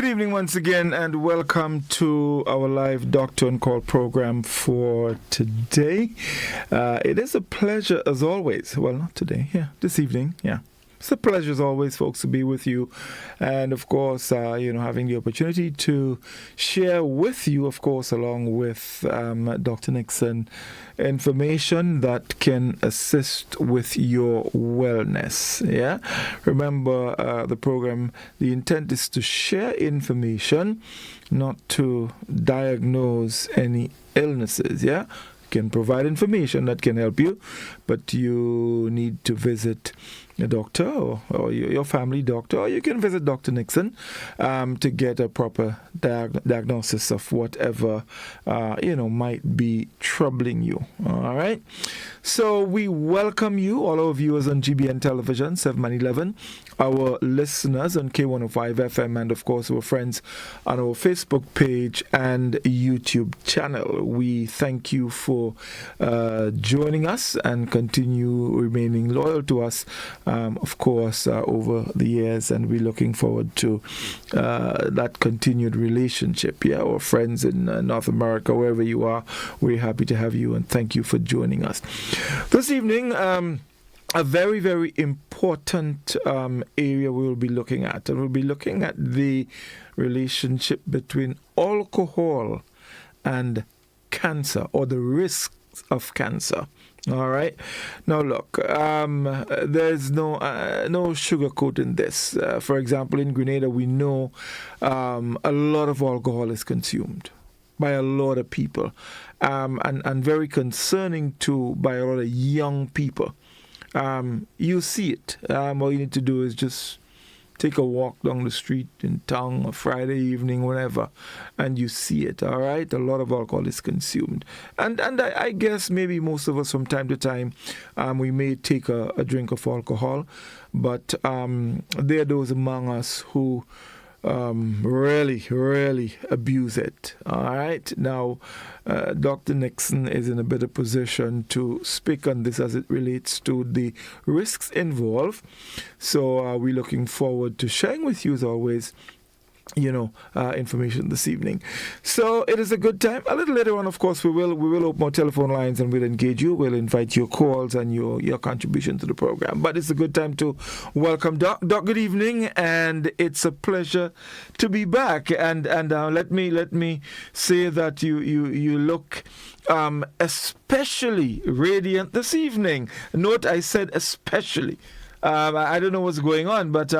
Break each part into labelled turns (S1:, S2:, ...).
S1: Good evening once again, and welcome to our live Doctor on Call program for today. It is a pleasure as always. Well, not today, this evening, It's a pleasure as always, folks, to be with you. And of course, having the opportunity to share with you, of course, along with Dr. Nixon, information that can assist with your wellness. Yeah. Remember, the program, the intent is to share information, not to diagnose any illnesses. Yeah. Can provide information that can help you, but you need to visit a doctor or your family doctor, or you can visit Dr. Nixon to get a proper diagnosis of whatever might be troubling you. All right. So we welcome you, all our viewers on GBN Television 711, our listeners on K105 FM, and of course our friends on our Facebook page and YouTube channel. We thank you for joining us and continue remaining loyal to us, of course, over the years, and we're looking forward to that continued relationship. Yeah, our friends in North America, wherever you are, we're happy to have you, and thank you for joining us. This evening, a very, very important area we will be looking at. And we'll be looking at the relationship between alcohol and cancer, or the risks of cancer. All right. Now, look, there's no sugarcoating this. For example, in Grenada, we know a lot of alcohol is consumed by a lot of people, and very concerning too by a lot of young people. You see it. All you need to do is just take a walk down the street in town or Friday evening, whenever, and you see it, all right? A lot of alcohol is consumed. And I guess maybe most of us from time to time, we may take a drink of alcohol, but there are those among us who really abuse it. All right. Now, Dr. Nixon is in a better position to speak on this as it relates to the risks involved. So we're looking forward to sharing with you, as always, information this evening. So it is a good time. A little later on, of course, we will open our telephone lines and we'll engage you. We'll invite your calls and your contribution to the program. But it's a good time to welcome Doc. Doc, good evening, and it's a pleasure to be back. And let me say that you look especially radiant this evening. Note I said especially. I don't know what's going on, but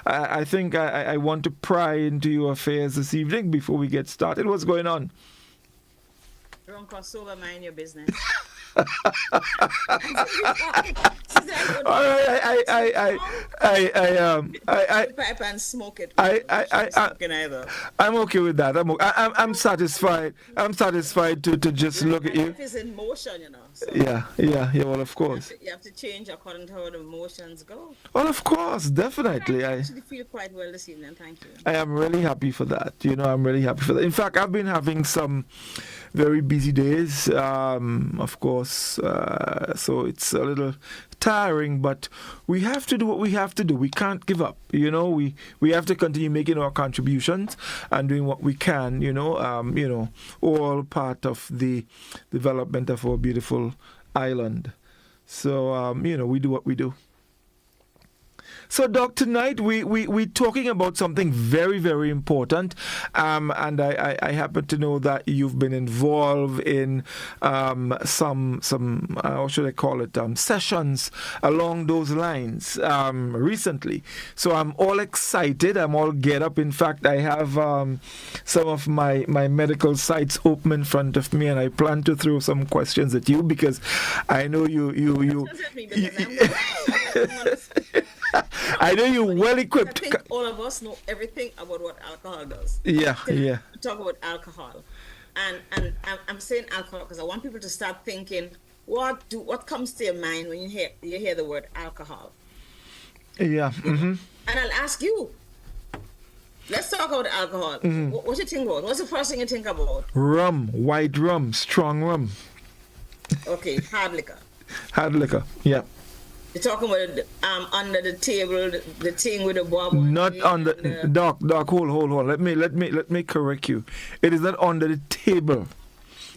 S1: I think I want to pry into your affairs this evening before we get started. What's going on?
S2: Don't cross over, mind your business.
S1: All right,
S2: pipe and smoke it.
S1: I'm okay with that. I'm satisfied. I'm satisfied to just look at you.
S2: Life is in motion, So
S1: yeah. Well, of course.
S2: You have to change according to how the emotions go.
S1: Well, of course, definitely.
S2: I actually feel quite well this evening. Thank you.
S1: I am really happy for that. I'm really happy for that. In fact, I've been having some very busy days, of course. So it's a little tiring, but we have to do what we have to do. We can't give up. We have to continue making our contributions and doing what we can. All part of the development of our beautiful island. So we do what we do. So, Doc, tonight we're talking about something very, very important, and I happen to know that you've been involved in some how should I call it, sessions along those lines recently. So I'm all excited. I'm all get up. In fact, I have some of my medical sites open in front of me, and I plan to throw some questions at you because I know you. I know you're well equipped.
S2: I think all of us know everything about what alcohol does.
S1: Yeah.
S2: Talk about alcohol, and I'm saying alcohol because I want people to start thinking what comes to your mind when you hear the word alcohol.
S1: Yeah. Mm-hmm.
S2: And I'll ask you. Let's talk about alcohol. Mm-hmm. What you think about? What's the first thing you think about?
S1: Rum, white rum, strong rum.
S2: Okay, hard liquor.
S1: Hard liquor. Yeah.
S2: You're talking about under the table, the thing with the bob on
S1: Not
S2: it
S1: on the
S2: and the,
S1: doc. Hold. Let me correct you. It is not under the table.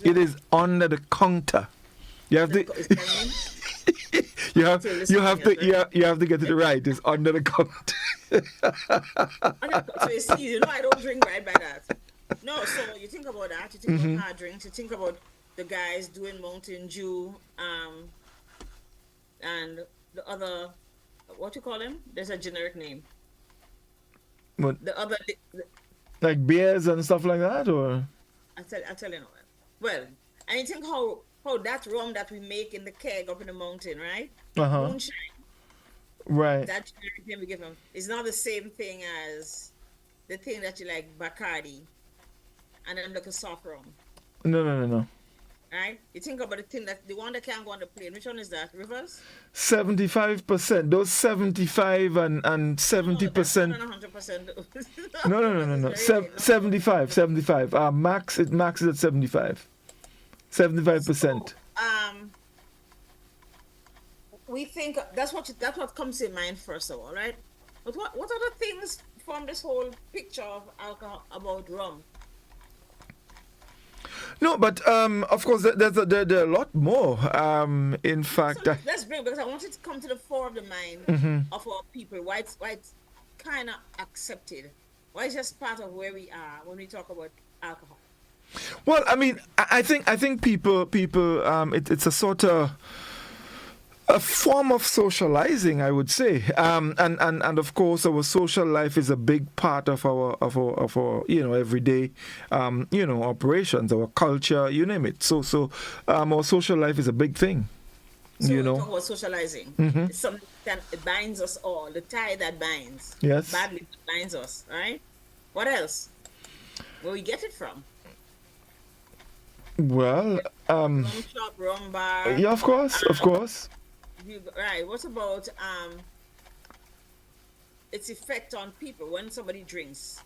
S1: It is under the counter. You have to.
S2: is that mean?
S1: You have
S2: Till
S1: you
S2: listen
S1: have
S2: to me,
S1: to you have to get it right. It's under the counter.
S2: So you see, I don't drink right by that. No, so you think about that, you think about hard drinks, you think about the guys doing Mountain Dew, and the other, what you call them? There's a generic name.
S1: But
S2: The other,
S1: like beers and stuff like that, or
S2: I tell you now. Well, and you think how that rum that we make in the keg up in the mountain, right?
S1: uh-huh,
S2: Moonshine,
S1: right?
S2: that generic name we give them is not the same thing as the thing that you like Bacardi and then like a soft rum.
S1: No.
S2: Right? You think about the one that can't go on the plane. Which one is that? Rivers?
S1: 75%. Those 75 and
S2: No, that's not
S1: 70%.
S2: 100%.
S1: No. 75. 75. Max is at 75. 75%.
S2: We think that's what comes to mind first of all, right? But what other things from this whole picture of alcohol about rum?
S1: No, but of course there are a lot more. In fact,
S2: So let's bring because I want it to come to the fore of the mind of our people. Why it's kind of accepted? Why it's just part of where we are when we talk about alcohol?
S1: well, I mean, I think people it's a sort of a form of socializing, I would say, and of course, our social life is a big part of our everyday operations, our culture, you name it. So our social life is a big thing,
S2: So
S1: you
S2: we
S1: know.
S2: talk about socializing. It's something that it binds us all. The tie that binds.
S1: Yes.
S2: Badly binds us. Right. What else? Where we get it from?
S1: Well,
S2: Rum shop, rum bar.
S1: yeah, of course.
S2: Right. What about its effect on people when somebody drinks?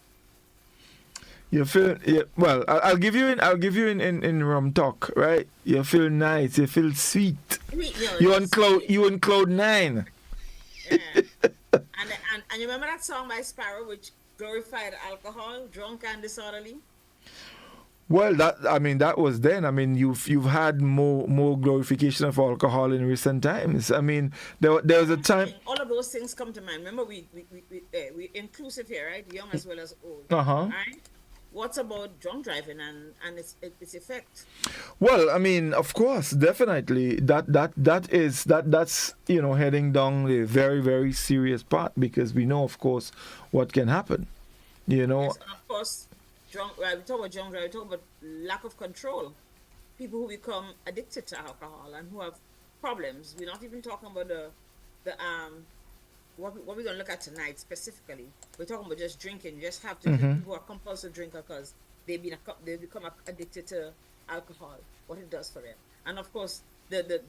S1: You feel well. I'll give you in rum talk, right? You feel nice. You feel sweet. You on
S2: it's
S1: cloud
S2: sweet.
S1: you on cloud nine.
S2: Yeah. And you remember that song by Sparrow which glorified alcohol, drunk and disorderly?
S1: Well, that was then. I mean, you've had more glorification of alcohol in recent times. I mean, there was a time.
S2: All of those things come to mind. Remember, we inclusive here, right? Young as well as old.
S1: Uh huh.
S2: Right? What's about drunk driving and its effect?
S1: Well, I mean, of course, definitely that's heading down the very very serious part because we know, of course, what can happen. You know.
S2: Yes, and of course, drunk. Right, we talk about drunk driving. We talk about lack of control. People who become addicted to alcohol and who have problems. We're not even talking about the what we're gonna look at tonight specifically. We're talking about just drinking. You just have to
S1: Mm-hmm.
S2: people who are compulsive drinker because they become addicted to alcohol. What it does for them, and of course the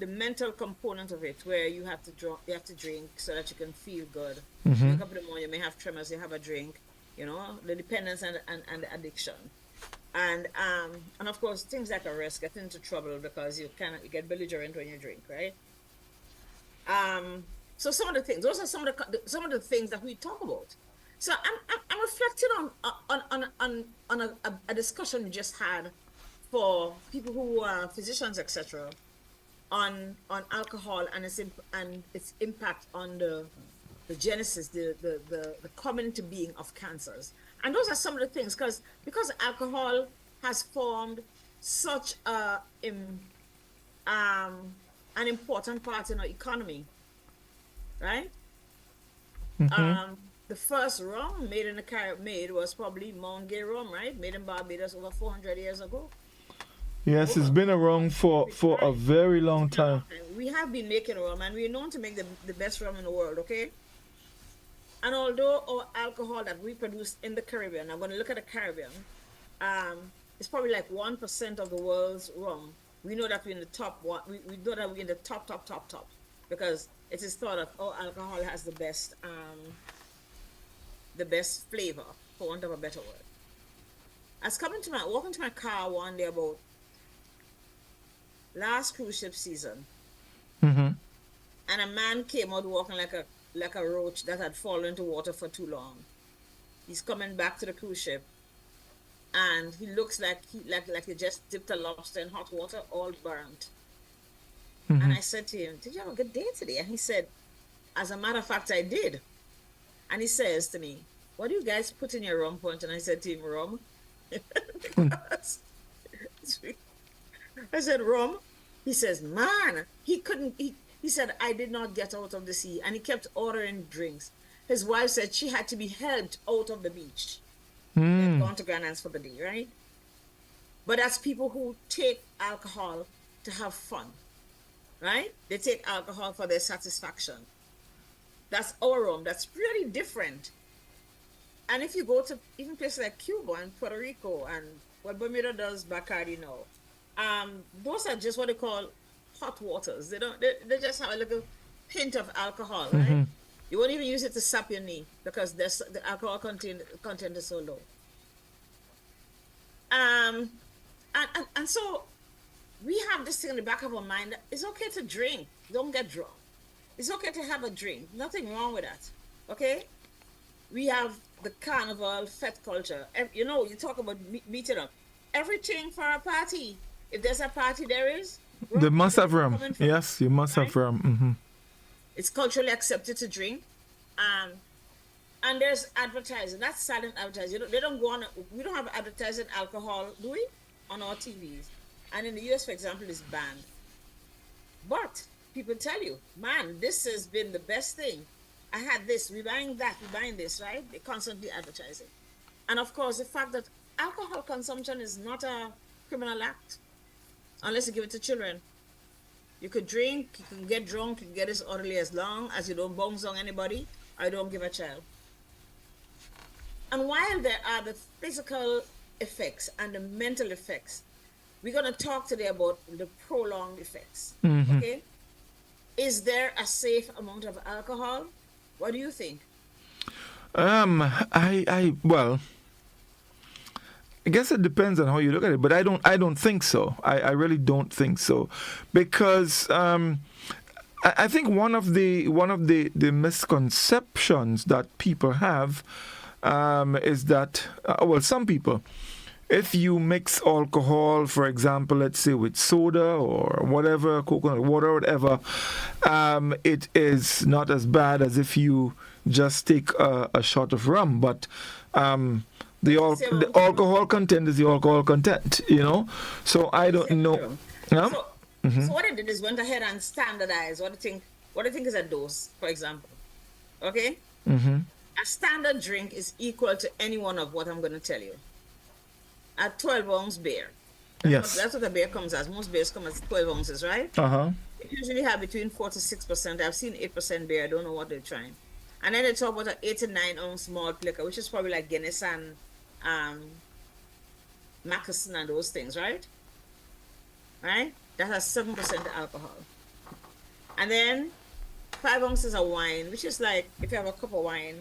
S2: mental component of it, where you have to drink so that you can feel good.
S1: Mm-hmm.
S2: Wake up in the morning, you may have tremors, you have a drink. The dependence and the addiction, and of course things like a risk, get into trouble because you get belligerent when you drink, right? So some of the things, those are some of the things that we talk about. So I'm reflecting on a discussion we just had for people who are physicians, etc., on alcohol and its impact on the genesis, the coming into being of cancers. And those are some of the things because alcohol has formed such an important part in our economy, right?
S1: Mm-hmm.
S2: The first rum made in the Caribbean was probably Mount Gay rum, right? Made in Barbados over 400 years ago.
S1: Yes, it's been around for a very long time.
S2: We have been making rum, and we're known to make the best rum in the world, okay? And although our alcohol that we produce in the Caribbean, I'm going to look at the Caribbean, it's probably like 1% of the world's rum. We know that we're in the top one. We know that we're in the top, because it is thought that our alcohol has the best flavor, for want of a better word. I was walking to my car one day about last cruise ship season,
S1: Mm-hmm.
S2: and a man came out walking like a roach that had fallen into water for too long. He's coming back to the cruise ship, and he looks like he just dipped a lobster in hot water, all burnt. And
S1: Mm-hmm.
S2: I said to him, "Did you have a good day today?" And he said, "As a matter of fact, I did." And he says to me, "What do you guys put in your rum punch?" And I said to him, "Rum." Because I said, "Rum." He says, "Man, he couldn't." He said, "I did not get out of the sea," and he kept ordering drinks. His wife said she had to be helped out of the beach. They had
S1: Mm.
S2: gone to Grandance for the day, right? But that's people who take alcohol to have fun, right? They take alcohol for their satisfaction. That's our rum. That's really different. And if you go to even places like Cuba and Puerto Rico and what Bermuda does, Bacardi now, those are just what they call hot waters. They just have a little hint of alcohol, right?
S1: Mm-hmm.
S2: You won't even use it to sap your knee because the alcohol content is so low. Um, and so we have this thing in the back of our mind that it's okay to drink, don't get drunk. It's okay to have a drink, nothing wrong with that. Okay? We have the carnival, fete culture. You know, you talk about meeting up. Everything for a party. If there's a party, there is
S1: They
S2: rum.
S1: must
S2: Where
S1: have
S2: is it
S1: rum.
S2: coming from?
S1: Yes, you must have
S2: Right?
S1: rum. Mm-hmm.
S2: It's culturally accepted to drink. Um, and there's advertising. That's silent advertising. They don't go on. We don't have advertising alcohol, do we? On our TVs. And in the US, for example, it's banned. But people tell you, man, this has been the best thing. I had this, we buying that, we buying this, right? They constantly advertising. And of course, the fact that alcohol consumption is not a criminal act unless you give it to children. You could drink, you can get drunk, you can get as orderly as long as you don't bounce on anybody or you don't give a child. And while there are the physical effects and the mental effects, we're going to talk today about the prolonged effects.
S1: Mm-hmm.
S2: Okay? Is there a safe amount of alcohol? What do you think?
S1: Well, I guess it depends on how you look at it, but I don't think so. I really don't think so, because I think one of the misconceptions that people have is that well, some people, if you mix alcohol, for example, let's say with soda or whatever, coconut water, whatever, it is not as bad as if you just take a shot of rum. But the alcohol content is the alcohol content, you know. So I don't know.
S2: True.
S1: Yeah?
S2: So, so what I did is went ahead and standardized what I think is a dose, for example. Okay?
S1: Mm-hmm.
S2: A standard drink is equal to any one of what I'm going to tell you. A 12-ounce beer.
S1: Yes.
S2: That's what a beer comes as. Most beers come as 12 ounces, right?
S1: Uh-huh.
S2: They usually have between 4 to 6%. I've seen 8% beer. I don't know what they're trying. And then they talk about an 8 to 9 ounce malt liquor, which is probably like Guinness and um, Macallan and those things, right? Right? That has 7% alcohol. And then 5 ounces of wine, which is like if you have a cup of wine,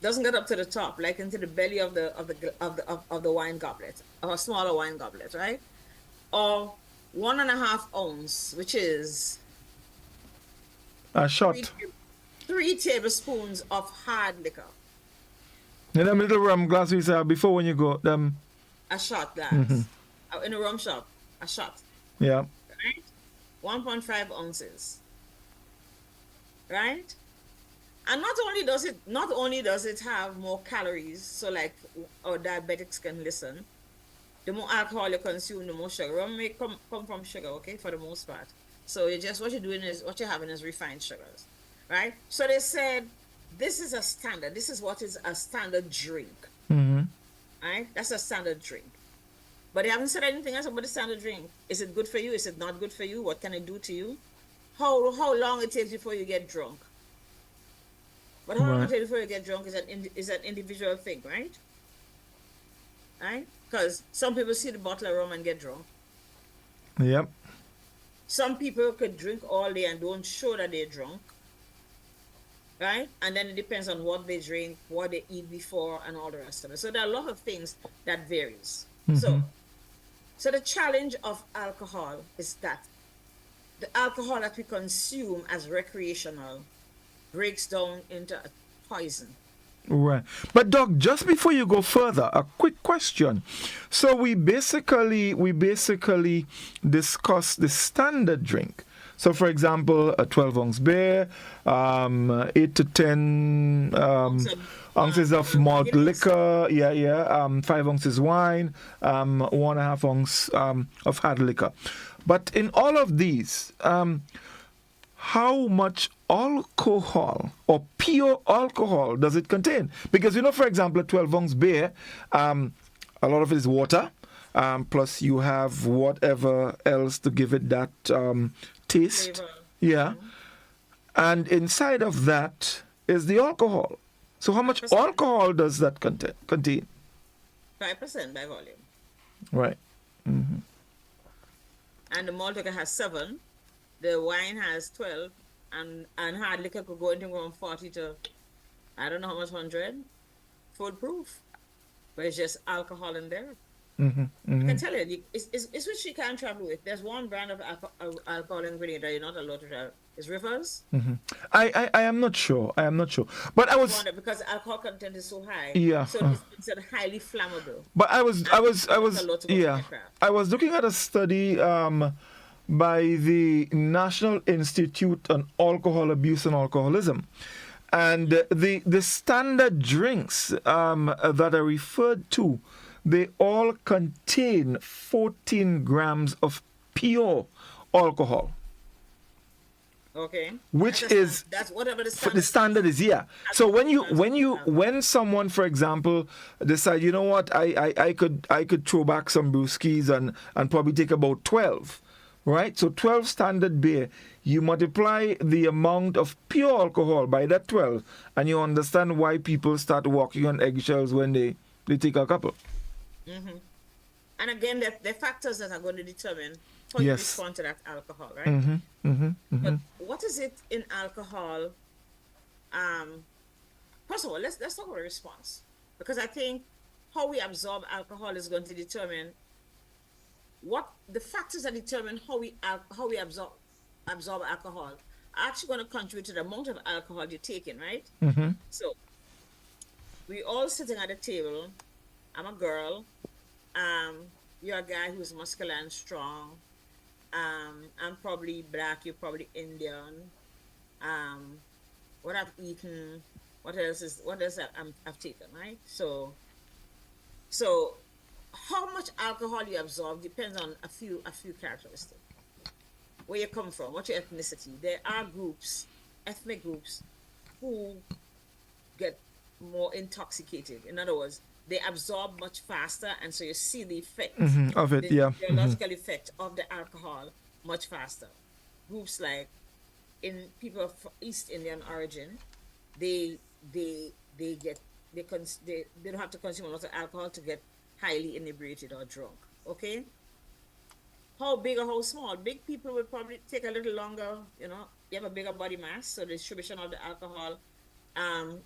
S2: doesn't get up to the top, like into the belly of the wine goblet, of a smaller wine goblet, right? Or 1.5 ounce, which is
S1: A
S2: three,
S1: shot.
S2: 3 tablespoons of hard liquor,
S1: In them little rum glass we say before when you go them.
S2: a shot glass. In a rum shop, a shot,
S1: Yeah.
S2: right? 1.5 ounces, right? And not only does it have more calories, so like our diabetics can listen. The more alcohol you consume, the more sugar. Rum may come from sugar, okay, for the most part. So what you're having is refined sugars, right? So they said this is a standard. This is what is a standard drink,
S1: Mm-hmm.
S2: right? That's a standard drink. But they haven't said anything else about the standard drink. Is it good for you? Is it not good for you? What can it do to you? How long it takes before you get drunk? But how long it
S1: Right.
S2: takes before you get drunk is an individual thing, right? Right? Because some people see the bottle of rum and get drunk.
S1: Yep.
S2: Some people could drink all day and don't show that they're drunk, right? And then it depends on what they drink, what they eat before, and all the rest of it. So there are a lot of things that varies. So So the challenge of alcohol is that the alcohol that we consume as recreational breaks down into a poison.
S1: Right. But Doc, just before you go further, a quick question. So we basically discuss the standard drink. So for example, a 12-ounce beer, 8 to 10 ounces of malt
S2: Guinness.
S1: liquor, 5 ounces wine, 1.5 ounce of hard liquor. But in all of these, how much alcohol or pure alcohol does it contain? Because for example, a 12-ounce beer, a lot of it is water, plus you have whatever else to give it that taste.
S2: Flavor.
S1: Yeah. And inside of that is the alcohol. So how much
S2: 5%.
S1: alcohol does that contain?
S2: 5% by volume.
S1: Right.
S2: And the malt liquor has 7. The wine has 12. And hard liquor could go into from 40 to, I don't know how much, 100. Full proof. But it's just alcohol in there. I can tell you, it's which you can't travel with. There's one brand of alcohol ingredient that you're not allowed to travel. It's Rivers.
S1: I am not sure. But I was
S2: Wonder because alcohol content is so high.
S1: Yeah.
S2: So it's highly flammable.
S1: But I was
S2: a lot to go
S1: yeah.
S2: aircraft.
S1: I was looking at a study by the National Institute on Alcohol Abuse and Alcoholism. And the standard drinks that are referred to, they all contain 14 grams of pure alcohol.
S2: Okay.
S1: Which is
S2: that's whatever the
S1: the
S2: standard.
S1: standard is, yeah. So when someone, for example, decide, you know what, I could throw back some brewskis and probably take about 12, right? So 12 standard beer, you multiply the amount of pure alcohol by that 12, and you understand why people start walking on eggshells when they take a couple.
S2: And again, the factors that are going to determine how you
S1: Yes.
S2: respond to that alcohol, right? But what is it in alcohol? First of all, let's talk about response, because I think how we absorb alcohol is going to determine what the factors that determine how we absorb alcohol are actually going to contribute to the amount of alcohol you're taking, right? So we all sitting at a table. I'm a girl. You're a guy who's muscular and strong. I'm probably black. You're probably Indian. What I've eaten. What else I've taken, right? So how much alcohol you absorb depends on a few characteristics. Where you come from, what's your ethnicity. There are ethnic groups, who get more intoxicated. In other words, they absorb much faster, and so you see the effect
S1: Of it,
S2: the
S1: yeah.
S2: biological effect of the alcohol much faster. Groups like in people of East Indian origin, they don't have to consume a lot of alcohol to get highly inebriated or drunk. Okay, how big or how small? Big people will probably take a little longer. You have a bigger body mass, so the distribution of the alcohol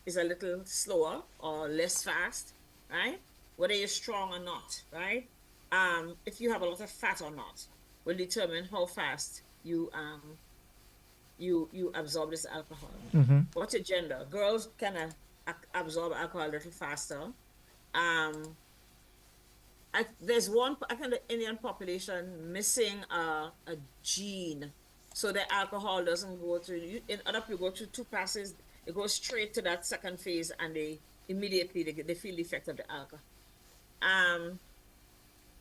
S2: is a little slower or less fast, right? Whether you're strong or not, right? If you have a lot of fat or not, will determine how fast you absorb this alcohol. What's your gender? Girls can absorb alcohol a little faster. There's one, I think, the Indian population missing a gene, so the alcohol doesn't go through. In other people go through 2 passes, it goes straight to that second phase, and they immediately they feel the effect of the alcohol.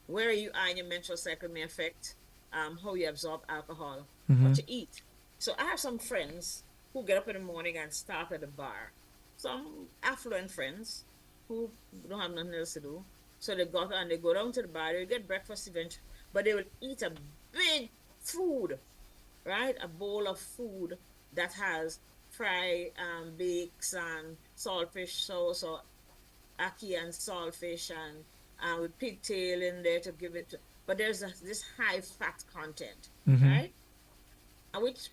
S2: Where you are in your menstrual cycle may affect how you absorb alcohol, what you eat. So I have some friends who get up in the morning and start at the bar. Some affluent friends who don't have nothing else to do. So they go down to the bar, they get breakfast eventually, but they will eat a big food, right? A bowl of food that has fried bakes and saltfish sauce, or ackee and saltfish, and with pigtail in there to give it. But there's this high fat content, right? And which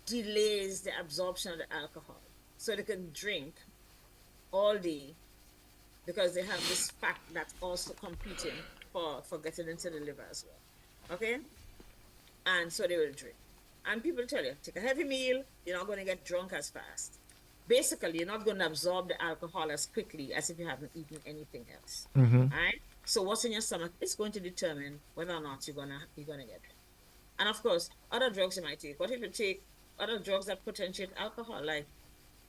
S2: delays the absorption of the alcohol, so they can drink all day because they have this fat that's also competing for getting into the liver as well. Okay? And so they will drink. And people tell you, take a heavy meal, you're not going to get drunk as fast. Basically, you're not going to absorb the alcohol as quickly as if you haven't eaten anything else.
S1: Mm-hmm.
S2: All right? So what's in your stomach is going to determine whether or not you're gonna get drunk. And of course, other drugs you might take. What if you take other drugs that potentiate alcohol, like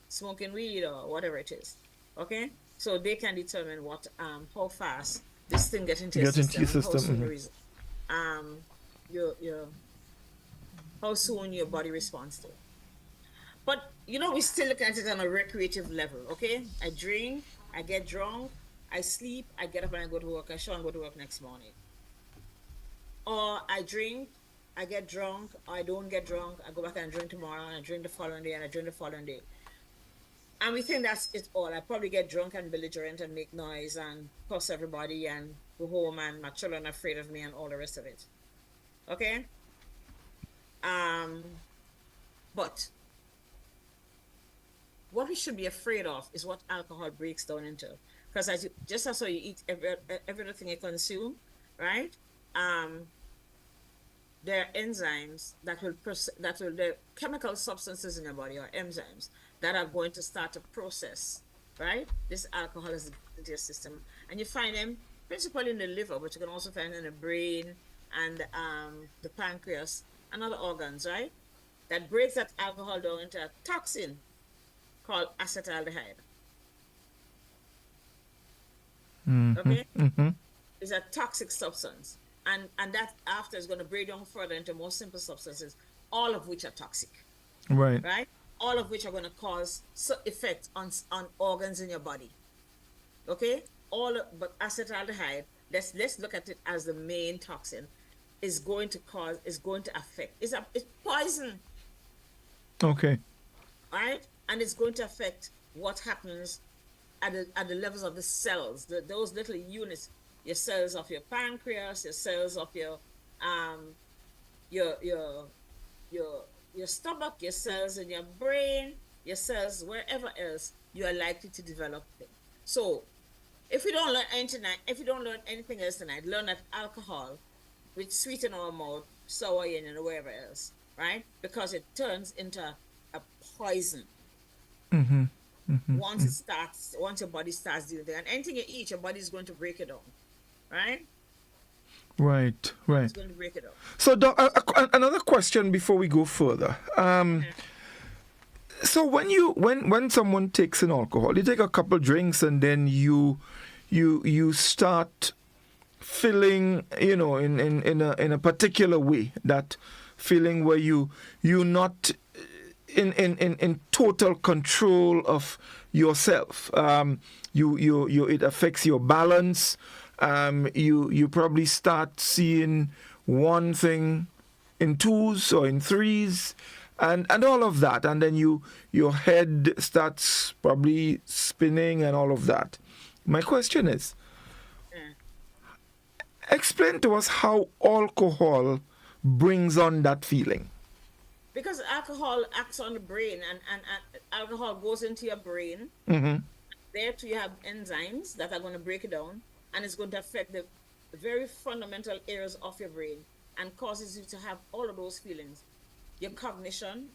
S2: smoking weed or whatever it is? Okay? So they can determine what how fast this thing gets into your
S1: Get into
S2: system
S1: your
S2: and how
S1: system.
S2: soon
S1: Mm-hmm.
S2: your how soon your body responds to it. But we still look at it on a recreative level, okay? I drink, I get drunk, I sleep, I get up and I go to work, I shower and go to work next morning. Or I drink, I get drunk, or I don't get drunk, I go back and drink tomorrow, and I drink the following day, and I drink the following day. And we think that's it all. I probably get drunk and belligerent and make noise and cuss everybody and go home and my children are afraid of me and all the rest of it. Okay? But what we should be afraid of is what alcohol breaks down into. Because just as how you eat everything you consume, right? There are enzymes that will the chemical substances in your body or enzymes that are going to start to process, right? This alcohol is into your system, and you find them principally in the liver, but you can also find in the brain and the pancreas and other organs, right? That breaks that alcohol down into a toxin called acetaldehyde.
S1: Mm-hmm.
S2: Okay?
S1: Mm-hmm.
S2: It's a toxic substance. And that after is going to break down further into more simple substances, all of which are toxic.
S1: Right.
S2: Right? All of which are going to cause effect on organs in your body. Okay? But acetaldehyde, let's look at it as the main toxin, is going to affect. It's poison.
S1: Okay.
S2: Right? And it's going to affect what happens at the levels of the cells, those little units, your cells of your pancreas, your cells of your stomach, your cells in your brain, your cells wherever else you are likely to develop them. So if we don't learn anything else tonight, learn that alcohol, which sweeten our mouth, sour and wherever else, right? Because it turns into a poison.
S1: Mm-hmm. Mm-hmm.
S2: Once your body starts doing that, and anything you eat, your body is going to break it down, right?
S1: Right.
S2: It's going to break it down.
S1: So, Doc, another question before we go further. So when someone takes an alcohol, you take a couple drinks and then you start feeling, in a particular way, that feeling where you're not in total control of yourself. It affects your balance. You probably start seeing one thing in twos or in threes, and all of that, and then your head starts probably spinning and all of that. My question is, explain to us how alcohol brings on that feeling.
S2: Because alcohol acts on the brain, and alcohol goes into your brain.
S1: Mm-hmm.
S2: There too you have enzymes that are going to break it down, and it's going to affect the very fundamental areas of your brain and causes you to have all of those feelings. Your cognition,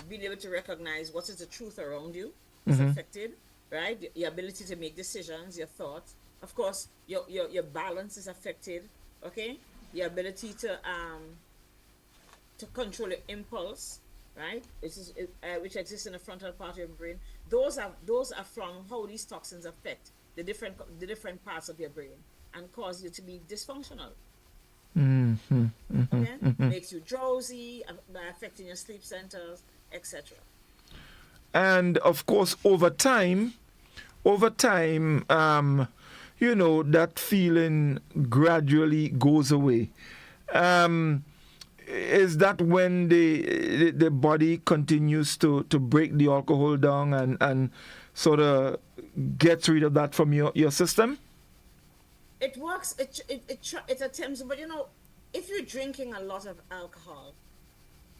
S2: being able to recognize what is the truth around you is affected, right? Your ability to make decisions, your thoughts. Of course, your balance is affected, okay? Your ability to control your impulse, right? Which exists in the frontal part of your brain. Those are from how these toxins affect the different parts of your brain and cause you to be dysfunctional.
S1: Mm-hmm. Mm-hmm.
S2: Okay?
S1: Mm-hmm.
S2: Makes you drowsy by affecting your sleep centers, etc.
S1: And of course, over time, that feeling gradually goes away. Is that when the body continues to break the alcohol down and sort of gets rid of that from your system?
S2: It works. It attempts, but if you're drinking a lot of alcohol,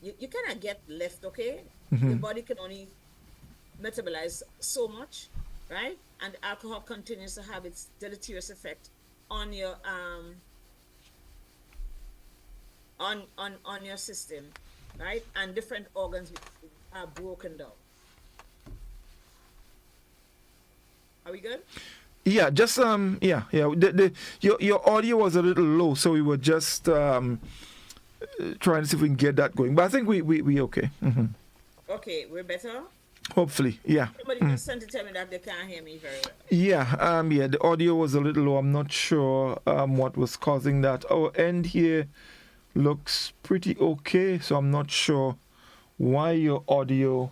S2: you cannot get left. Okay, your body can only metabolize so much, right? And alcohol continues to have its deleterious effect on your on your system, right? And different organs are broken down. Are we good?
S1: Yeah, just your audio was a little low, so we were just trying to see if we can get that going. But I think we okay.
S2: Okay, we're better.
S1: Hopefully, yeah.
S2: Somebody just sent to tell me that they can't hear me very well.
S1: Yeah, the audio was a little low. I'm not sure what was causing that. Our end here looks pretty okay, so I'm not sure why your audio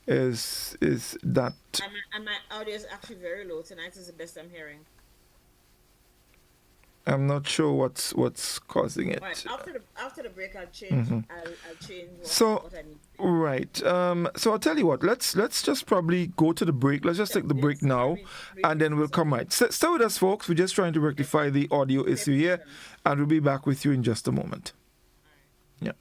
S1: is that.
S2: And my audio is actually very low. Tonight is the best I'm hearing.
S1: I'm not sure what's causing it.
S2: Right. After the break, I'll change. I'll change what I need.
S1: Right. So I'll tell you what. Let's just probably go to the break. Let's just take the break now, and then we'll come right. Stay with us, folks. We're just trying to rectify the audio issue here, and we'll be back with you in just a moment. Yeah.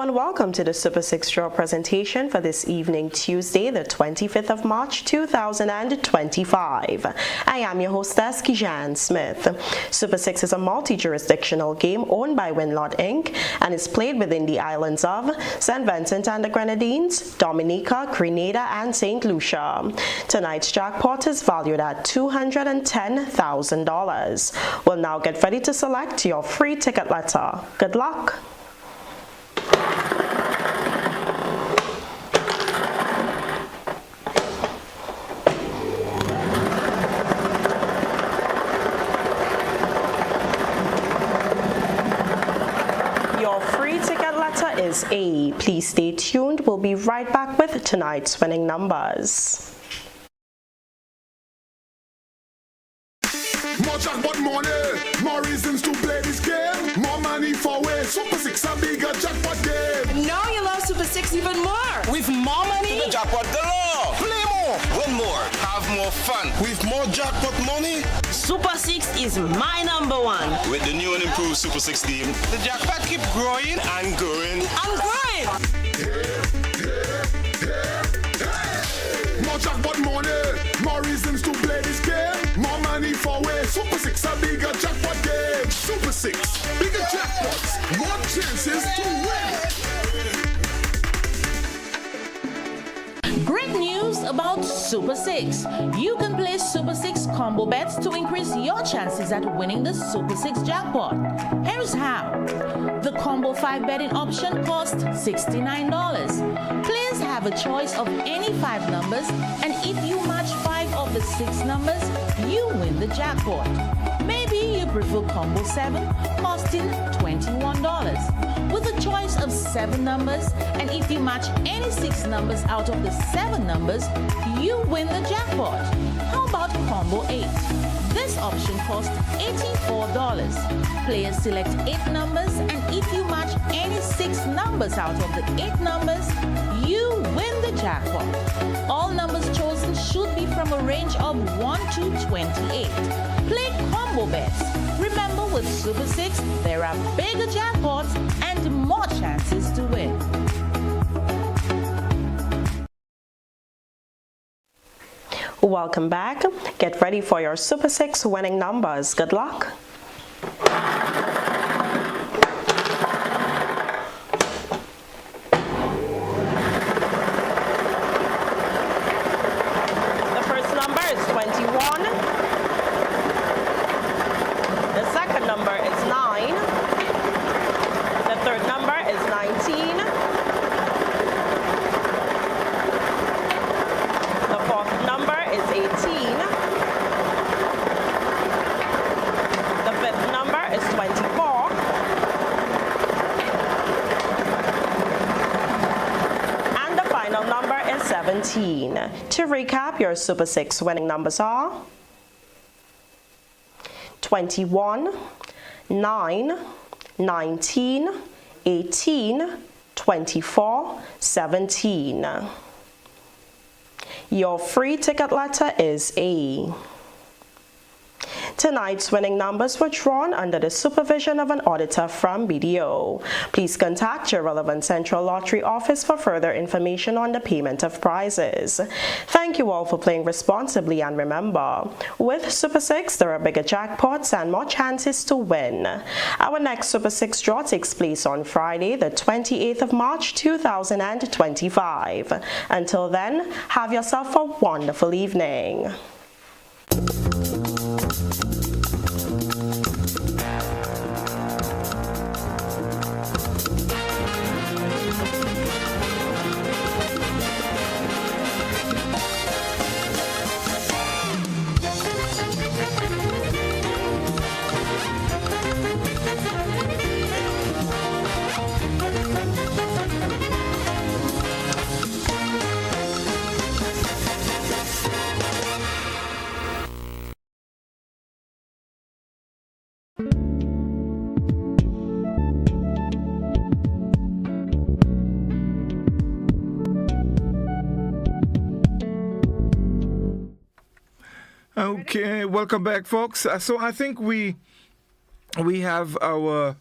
S3: Welcome to the Super 6 Draw presentation for this evening, Tuesday, the 25th of March, 2025. I am your hostess, Kijan Smith. Super 6 is a multi-jurisdictional game owned by Winlot Inc. and is played within the islands of St. Vincent and the Grenadines, Dominica, Grenada, and St. Lucia. Tonight's jackpot is valued at $210,000. We'll now get ready to select your free ticket letter. Good luck. Is A. Please stay tuned. We'll be right back with tonight's winning numbers.
S4: More jackpot money, more reasons to play this game. More money for way. Super 6 a bigger jackpot game.
S5: Now you love Super 6 even more. With more money,
S6: the jackpot galore. Play more, win more, have more fun.
S4: With more jackpot money,
S5: Super 6 is my number one.
S6: With the new and improved Super 6 team, the jackpot keep growing and growing
S5: and growing.
S4: More jackpot money, more reasons to play this game. More money for way. Super 6 a bigger jackpot game. Super 6, bigger jackpots, more chances to win.
S7: Great news about Super 6. You can play Super 6 combo bets to increase your chances at winning the Super 6 jackpot. Here's how. The combo 5 betting option costs $69. Players have a choice of any 5 numbers, and if you match 5 of the 6 numbers, you win the jackpot. Maybe you prefer combo 7, costing $21. With a choice of 7 numbers, and if you match any 6 numbers out of the 7 numbers, you win the jackpot. How about combo 8? This option costs $84. Players select 8 numbers, and if you match any 6 numbers out of the 8 numbers, you win the jackpot. All numbers chosen should be from a range of 1 to 28. Play combo bets. Remember, with Super 6, there are bigger jackpots and more chances to win.
S3: Welcome back. Get ready for your Super 6 winning numbers. Good luck. The first number is 21. The second number is 9. 17. To recap, your Super 6 winning numbers are 21, 9, 19, 18, 24, 17. Your free ticket letter is A. Tonight's winning numbers were drawn under the supervision of an auditor from BDO. Please contact your relevant Central Lottery office for further information on the payment of prizes. Thank you all for playing responsibly, and remember, with Super 6, there are bigger jackpots and more chances to win. Our next Super 6 draw takes place on Friday, the 28th of March, 2025. Until then, have yourself a wonderful evening.
S1: Okay, welcome back, folks. So I think we have our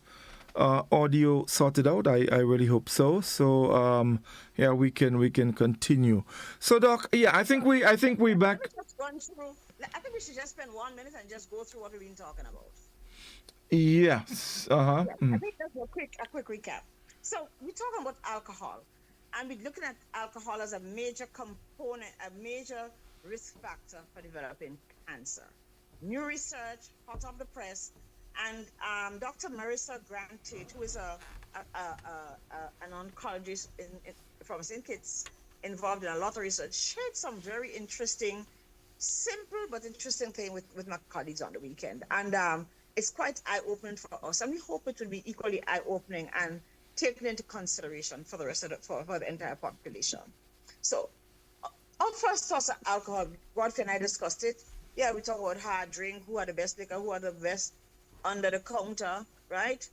S1: audio sorted out. I really hope so. So yeah, we can continue. So Doc, yeah, I think we back.
S2: I think we should just spend 1 minute and just go through what we've been talking about.
S1: Yes.
S2: I think that's a quick recap. So we're talking about alcohol, and we're looking at alcohol as a major component, a major risk factor for developing cancer. New research, hot off the press, and Dr. Marissa Grant-Tate, who is an oncologist from St. Kitts, involved in a lot of research, shared some very interesting, simple but interesting thing with my colleagues on the weekend, and it's quite eye-opening for us, and we hope it will be equally eye-opening and taken into consideration for the rest of for the entire population. So, our first thoughts of alcohol, Godfrey and I discussed it. Yeah, we talk about hard drink, who are the best liquor, who are the best under the counter, right?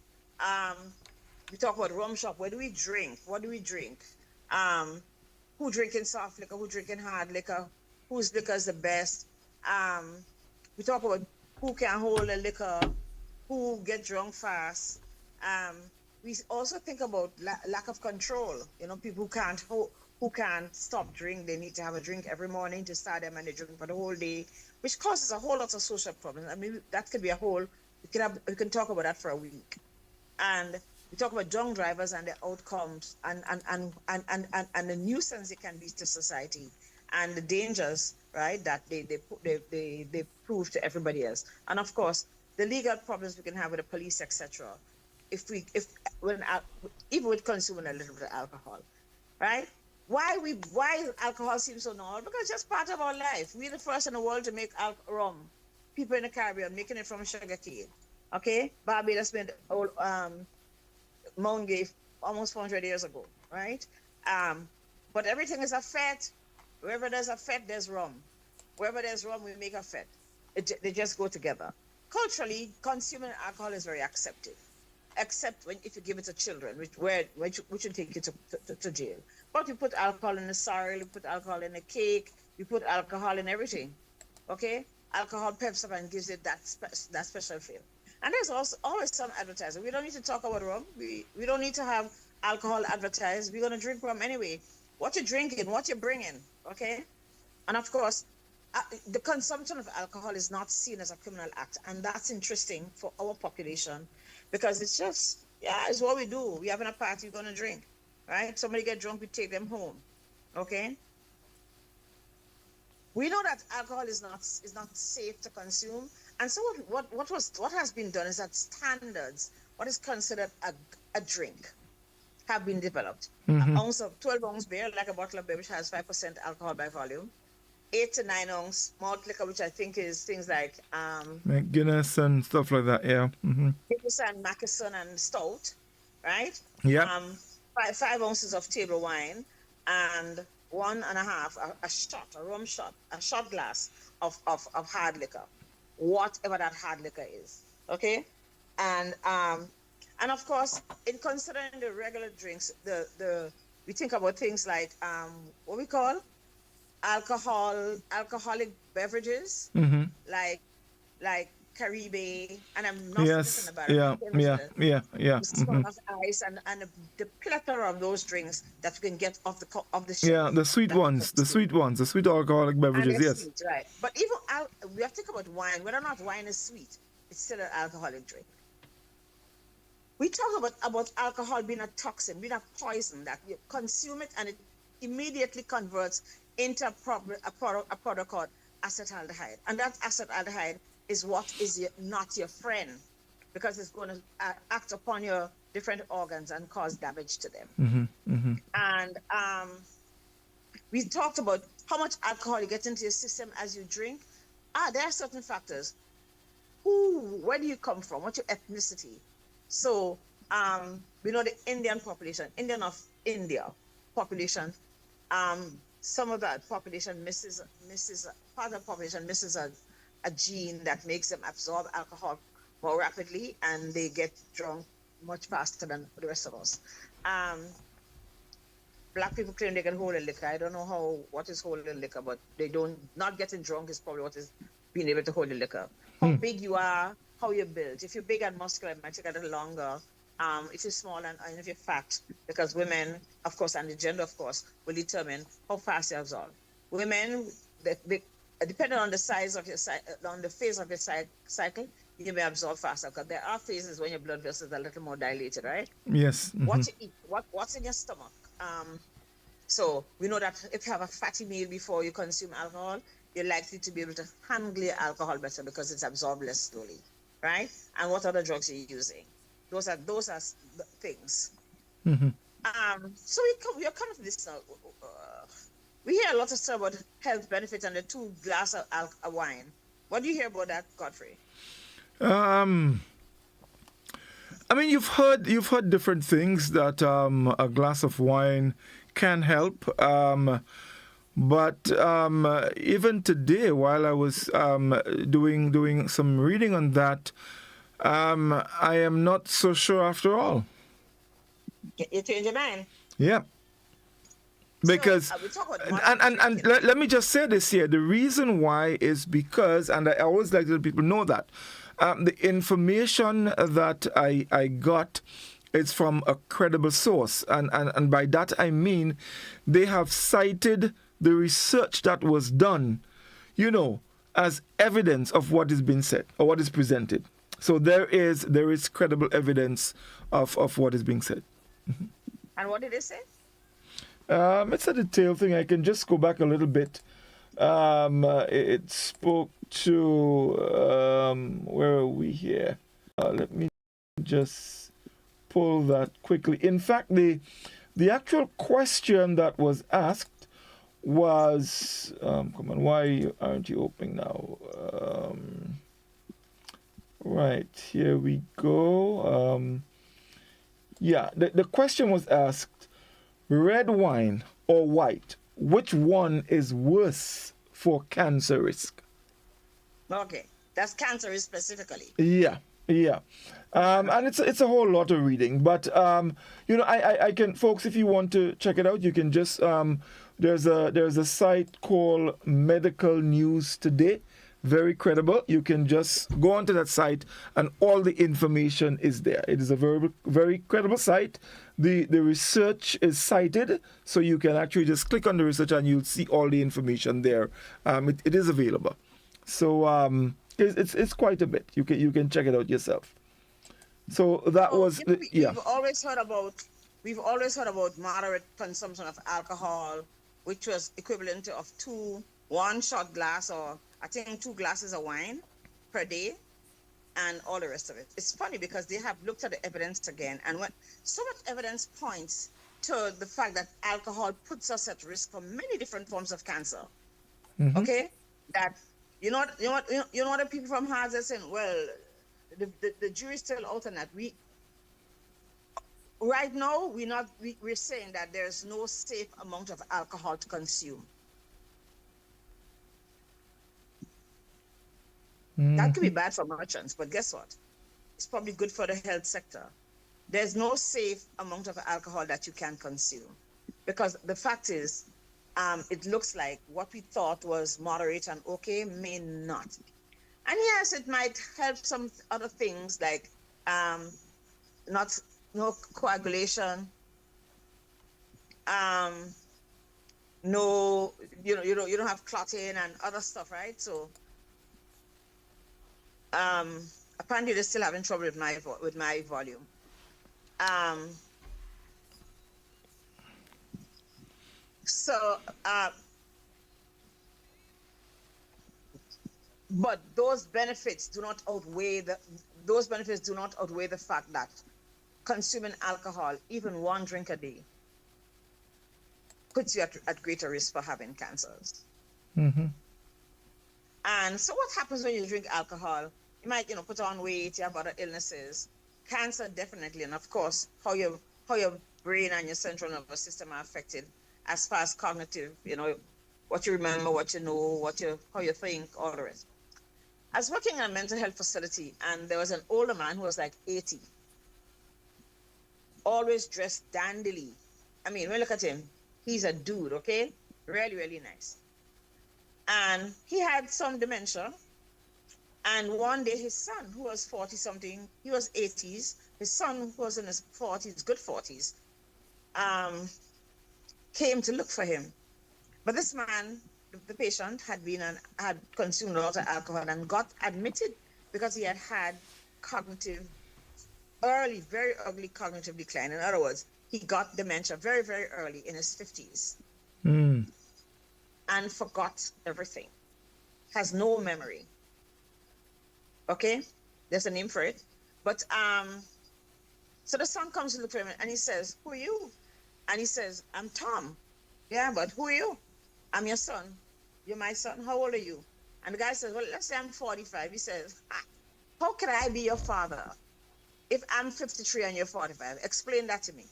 S2: We talk about rum shop. Where do we drink? What do we drink? Who drinking soft liquor? Who drinking hard liquor? Whose liquor is the best? We talk about who can hold a liquor, who get drunk fast. We also think about lack of control. You know, people who can't stop drink. They need to have a drink every morning to start them, and they drink for the whole day, which causes a whole lot of social problems. I mean, that could be a whole. We can talk about that for a week. And we talk about drunk drivers and their outcomes, and the nuisance it can be to society, and the dangers, right, that they prove to everybody else. And of course, the legal problems we can have with the police, etc. Even with consuming a little bit of alcohol, right? Why alcohol seems so normal? Because it's just part of our life. We're the first in the world to make rum. People in the Caribbean making it from sugar cane. Okay, Barbados made old Mount Gay almost 400 years ago, right? But everything is a fete. Wherever there's a fete, there's rum. Wherever there's rum, we make a fete. They just go together. Culturally, consuming alcohol is very accepted, except if you give it to children, which will take you to jail. But we put alcohol in the cereal, we put alcohol in the cake, we put alcohol in everything. Okay, alcohol peps up and gives it that special feel. And there's also always some advertising. We don't need to talk about rum. We don't need to have alcohol advertised. We're gonna drink rum anyway. What you're drinking, what you're bringing, okay? And of course, the consumption of alcohol is not seen as a criminal act, and that's interesting for our population, because it's just, it's what we do. We having a party, we're gonna drink, right? Somebody get drunk, we take them home, okay? We know that alcohol is not safe to consume, and so what has been done is that standards, what is considered a drink, have been developed. An ounce of 12 ounce beer, like a bottle of beer, which has 5% alcohol by volume. 8 to 9 ounce malt liquor, which I think is things like
S1: Guinness and stuff like that. Yeah.
S2: Guinness and Mackeson and stout, right?
S1: Yeah.
S2: 5 ounces of table wine and 1.5, a shot, a rum shot, a shot glass of hard liquor, whatever that hard liquor is. Okay, and of course, in considering the regular drinks, we think about things like what we call alcoholic beverages, like Caribe, and I'm not
S1: Yes.
S2: forgetting about
S1: Yeah.
S2: it.
S1: Yeah. Yeah.
S2: The salt of ice and the plethora of those drinks that you can get off the shelf.
S1: Yeah. The sweet ones. The sweet ones. The sweet alcoholic
S2: And
S1: beverages.
S2: they're
S1: Yes.
S2: sweet, right? But even we have to think about wine. Whether or not wine is sweet, it's still an alcoholic drink. We talk about alcohol being a toxin, being a poison, that you consume it and it immediately converts into a product called acetaldehyde. And that acetaldehyde is what is not your friend, because it's going to act upon your different organs and cause damage to them. And we talked about how much alcohol you get into your system as you drink. There are certain factors. Where do you come from? What's your ethnicity? So we know the Indian population, population, some of that population misses part of the population misses a gene that makes them absorb alcohol more rapidly, and they get drunk much faster than the rest of us. Black people claim they can hold a liquor. I don't know what is holding liquor, but they don't. Not getting drunk is probably what is being able to hold the liquor. How big you are, how you're built. If you're big and muscular, it might take a little longer. If you're small and if you're fat, because women, of course, and the gender, of course, will determine how fast you absorb. Women, depending on the size of your on the phase of your cycle, you may absorb faster, because there are phases when your blood vessels are a little more dilated, right?
S1: Yes.
S2: What you eat, what's in your stomach. So we know that if you have a fatty meal before you consume alcohol, you're likely to be able to handle your alcohol better because it's absorbed less slowly, right? And what other drugs are you using? Those are the things. So we are coming to this now. We hear a lot of stuff about health benefits and the 2 glasses of wine. What do you hear about that, Godfrey?
S1: I mean, you've heard different things that a glass of wine can help. But even today, while I was doing some reading on that, I am not so sure after all.
S2: You change your mind.
S1: Yeah. Because and let me just say this here. The reason why is because, and I always like to let people know that the information that I got is from a credible source, and by that I mean they have cited the research that was done, as evidence of what is being said or what is presented. So there is credible evidence of what is being said.
S2: And what did they say?
S1: It's a detailed thing. I can just go back a little bit. It spoke to where are we here? Let me just pull that quickly. In fact, the actual question that was asked was, come on, why aren't you opening now? Right, here we go. The question was asked, red wine or white, which one is worse for cancer risk?
S2: Okay, that's cancer risk specifically.
S1: Yeah. And it's a whole lot of reading, but I can, folks, if you want to check it out, you can just there's a site called Medical News Today, very credible. You can just go onto that site and all the information is there. It is a very, very credible site. The research is cited, so you can actually just click on the research and you'll see all the information there. It is available. So it's quite a bit. You can check it out yourself. So that was
S2: We've always heard about moderate consumption of alcohol, which was equivalent of 1 shot glass, or I think 2 glasses of wine per day, and all the rest of it. It's funny because they have looked at the evidence again, and when so much evidence points to the fact that alcohol puts us at risk for many different forms of cancer. Okay, that you know what the people from Harvard are saying. Well, the jury's still out on that. right now, we're saying that there's no safe amount of alcohol to consume. That could be bad for merchants, but guess what? It's probably good for the health sector. There's no safe amount of alcohol that you can consume, because the fact is, it looks like what we thought was moderate and okay may not. And yes, it might help some other things like no coagulation, no, you don't have clotting and other stuff, right? So apparently they're still having trouble with my volume. But those benefits do not outweigh the fact that consuming alcohol, even one drink a day, puts you at greater risk for having cancers.
S1: Mm-hmm.
S2: And so what happens when you drink alcohol? You might, put on weight, you have other illnesses, cancer definitely, and of course, how your brain and your central nervous system are affected as far as cognitive, what you remember, what you know, how you think, all the rest. I was working in a mental health facility, and there was an older man who was like 80, always dressed dandily. I mean, when you look at him, he's a dude, okay? Really, really nice. And he had some dementia. And one day his son, who was 40-something, he was 80s, his son, who was in his 40s, good 40s, came to look for him. But this man, the patient, had consumed a lot of alcohol and got admitted because he had very early cognitive decline. In other words, he got dementia very, very early in his 50s. And forgot everything. Has no memory. Okay? There's a name for it. But so the son comes to look for him and he says, "Who are you?" And he says, "I'm Tom." "Yeah, but who are you?" "I'm your son." "You're my son. How old are you?" And the guy says, "Well, let's say I'm 45. He says, "How can I be your father if I'm 53 and you're 45? Explain that to me."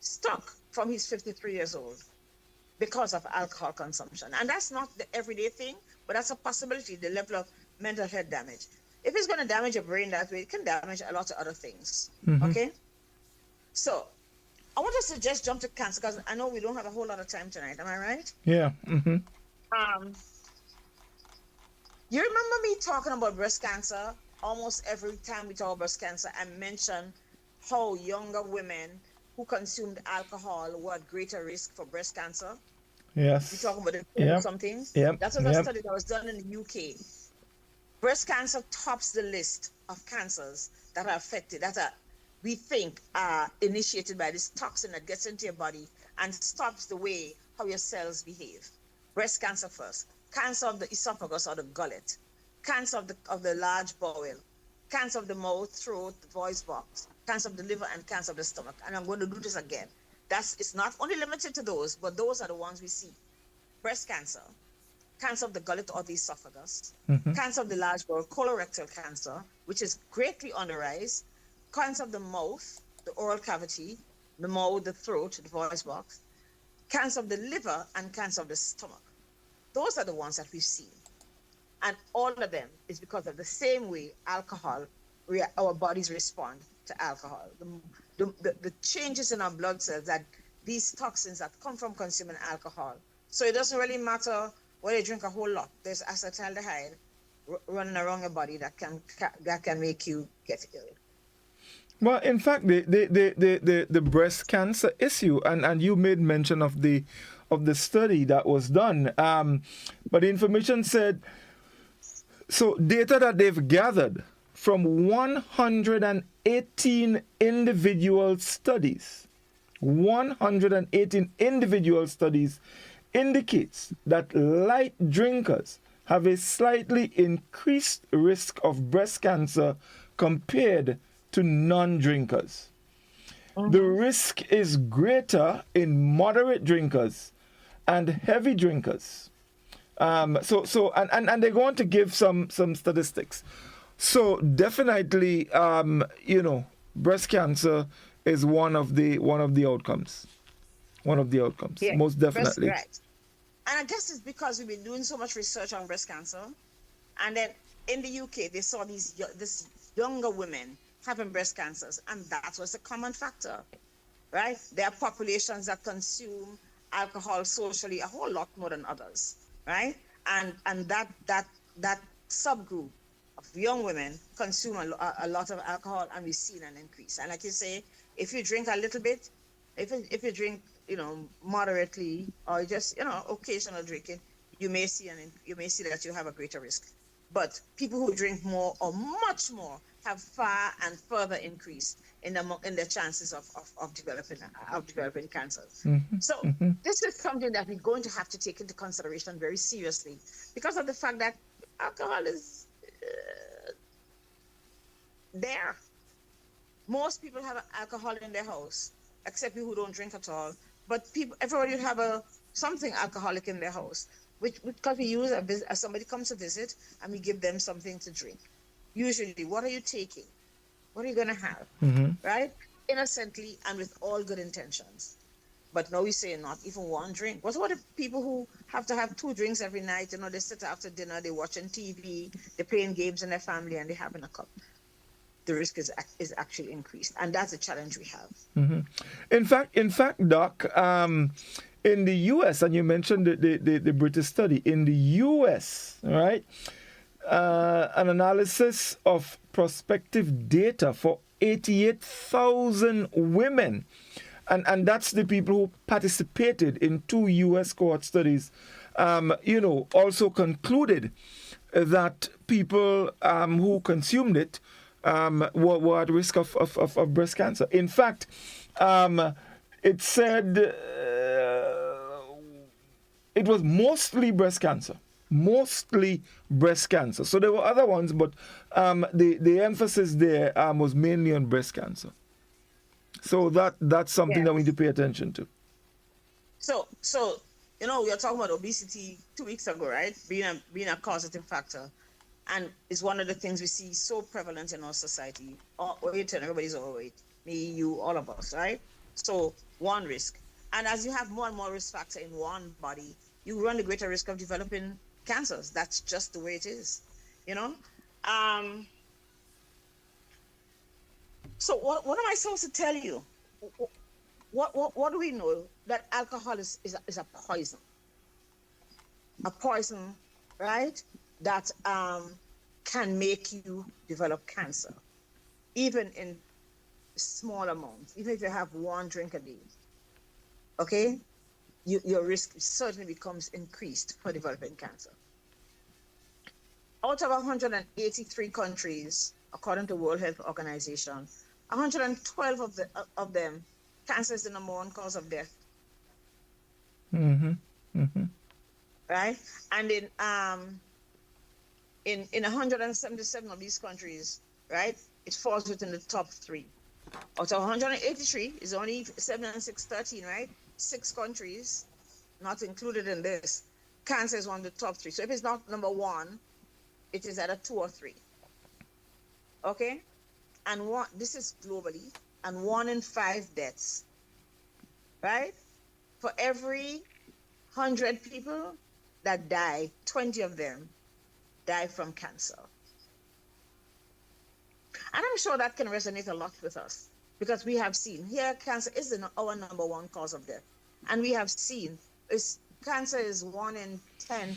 S2: Stuck from he's 53 years old because of alcohol consumption. And that's not the everyday thing, but that's a possibility, the level of mental health damage. If it's going to damage your brain that way, it can damage a lot of other things. Okay? So I want us to just jump to cancer, because I know we don't have a whole lot of time tonight. Am I right?
S1: Yeah.
S2: You remember me talking about breast cancer? Almost every time we talk about breast cancer, I mention how younger women who consumed alcohol were at greater risk for breast cancer.
S1: Yes.
S2: We talk about some things.
S1: Yep.
S2: That's a study that was done in the UK. Breast cancer tops the list of cancers that are affected, we think are initiated by this toxin that gets into your body and stops the way how your cells behave. Breast cancer first. Cancer of the esophagus or the gullet. Cancer of the large bowel. Cancer of the mouth, throat, the voice box. Cancer of the liver and cancer of the stomach. And I'm going to do this again. It's not only limited to those, but those are the ones we see. Breast cancer. Cancer of the gullet or the esophagus. Cancer of the large bowel, colorectal cancer, which is greatly on the rise. Cancer of the mouth, the oral cavity, the mouth, the throat, the voice box. Cancer of the liver and cancer of the stomach. Those are the ones that we've seen. And all of them is because of the same way our bodies respond to alcohol. The changes in our blood cells, that these toxins that come from consuming alcohol. So it doesn't really matter whether you drink a whole lot. There's acetaldehyde running around your body that can make you get ill.
S1: Well, in fact, the breast cancer issue, and you made mention of the study that was done, but the information said, so data that they've gathered from 118 individual studies, 118 individual studies indicates that light drinkers have a slightly increased risk of breast cancer compared to non-drinkers. The risk is greater in moderate drinkers and heavy drinkers. And they're going to give some statistics. So definitely, breast cancer is one of the outcomes. One of the outcomes,
S2: Yeah,
S1: most definitely.
S2: Right. And I guess it's because we've been doing so much research on breast cancer, and then in the UK they saw this younger women having breast cancers, and that was a common factor, right? There are populations that consume alcohol socially a whole lot more than others, right? And that subgroup of young women consume a lot of alcohol, and we've seen an increase. And like you say, if you drink a little bit, if you drink, moderately, or just, occasional drinking, you may see that you have a greater risk. But people who drink more or much more have far and further increase in the chances of developing cancer. So this is something that we're going to have to take into consideration very seriously, because of the fact that alcohol is there. Most people have alcohol in their house, except people who don't drink at all. But everybody would have something alcoholic in their house, because we use as somebody comes to visit and we give them something to drink. Usually, what are you taking? What are you going to have? Right? Innocently and with all good intentions. But now we say not even one drink. What about the people who have to have 2 drinks every night? They sit after dinner, they're watching TV, they're playing games in their family, and they're having a cup. The risk is actually increased, and that's a challenge we have.
S1: In fact, Doc, in the U.S., and you mentioned the British study, in the U.S., right, an analysis of prospective data for 88,000 women, and that's the people who participated in 2 U.S. cohort studies, also concluded that people who consumed it were at risk of breast cancer. In fact, it said it was mostly breast cancer. So there were other ones, but the emphasis there was mainly on breast cancer. So that's something that we need to pay attention to.
S2: So we were talking about obesity 2 weeks ago, right? Being a causative factor. And it's one of the things we see so prevalent in our society. Overweight, and everybody's overweight. Me, you, all of us, right? So one risk. And as you have more and more risk factor in one body, you run the greater risk of developing cancers. That's just the way it is, So what am I supposed to tell you? What do we know? That alcohol is a poison. A poison, right? That can make you develop cancer, even in small amounts. Even if you have 1 drink a day, okay, your risk certainly becomes increased for developing cancer. Out of 183 countries, according to World Health Organization, 112 of them, cancer is the number 1 cause of death. Right, and in 177 of these countries, right, it falls within the top 3. Out of 183, is only 7 and 6, 13, right? 6 countries, not included in this. Cancer is one of the top 3. So if it's not number 1, it is either 2 or 3. Okay? And this is globally, and 1 in 5 deaths, right? For every 100 people that die, 20 of them die from cancer. And I'm sure that can resonate a lot with us, because we have seen here cancer is our number 1 cause of death. And we have seen cancer is 1 in 10,